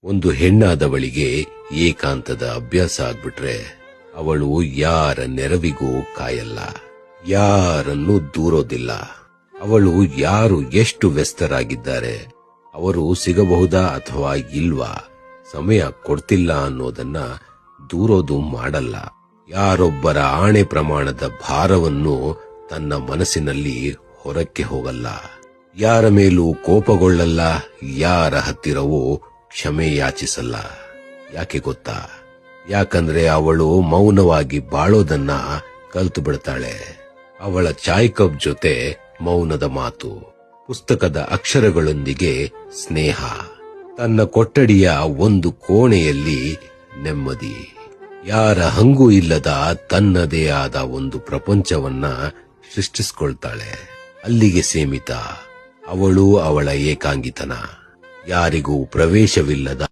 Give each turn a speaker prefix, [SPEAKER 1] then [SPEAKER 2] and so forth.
[SPEAKER 1] ಒಂದು ಹೆಣ್ಣಾದವಳಿಗೆ ಏಕಾಂತದ ಅಭ್ಯಾಸ ಆಗ್ಬಿಟ್ರೆ ಅವಳು ಯಾರ ನೆರವಿಗೂ ಕಾಯಲ್ಲ, ಯಾರನ್ನೂ ದೂರೋದಿಲ್ಲ. ಅವಳು ಯಾರು ಎಷ್ಟು ವ್ಯಸ್ತರಾಗಿದ್ದಾರೆ, ಅವರು ಸಿಗಬಹುದಾ ಅಥವಾ ಇಲ್ವಾ, ಸಮಯ ಕೊಡ್ತಿಲ್ಲ ಅನ್ನೋದನ್ನ ದೂರೋದು ಮಾಡಲ್ಲ. ಯಾರೊಬ್ಬರ ಆಣೆ ಪ್ರಮಾಣದ ಭಾರವನ್ನು ತನ್ನ ಮನಸ್ಸಿನಲ್ಲಿ ಹೊರಕ್ಕೆ ಹೋಗಲ್ಲ. ಯಾರ ಮೇಲೂ ಕೋಪಗೊಳ್ಳಲ್ಲ, ಯಾರ ಹತ್ತಿರವೂ ಕ್ಷಮೆ ಯಾಚಿಸಲ್ಲ. ಯಾಕೆ ಗೊತ್ತಾ? ಯಾಕಂದ್ರೆ ಅವಳು ಮೌನವಾಗಿ ಬಾಳೋದನ್ನ ಕಲ್ತು ಬಿಡ್ತಾಳೆ. ಅವಳ ಚಾಯ್ ಕಪ್ ಜೊತೆ ಮೌನದ ಮಾತು, ಪುಸ್ತಕದ ಅಕ್ಷರಗಳೊಂದಿಗೆ ಸ್ನೇಹ, ತನ್ನ ಕೊಠಡಿಯ ಒಂದು ಕೋಣೆಯಲ್ಲಿ ನೆಮ್ಮದಿ. ಯಾರ ಹಂಗೂ ಇಲ್ಲದ ತನ್ನದೇ ಆದ ಒಂದು ಪ್ರಪಂಚವನ್ನ ಸೃಷ್ಟಿಸಿಕೊಳ್ತಾಳೆ. ಅಲ್ಲಿಗೆ ಸೀಮಿತ ಅವಳು, ಅವಳ ಏಕಾಂಗಿತನ. ಯಾರಿಗೂ ಪ್ರವೇಶವಿಲ್ಲದ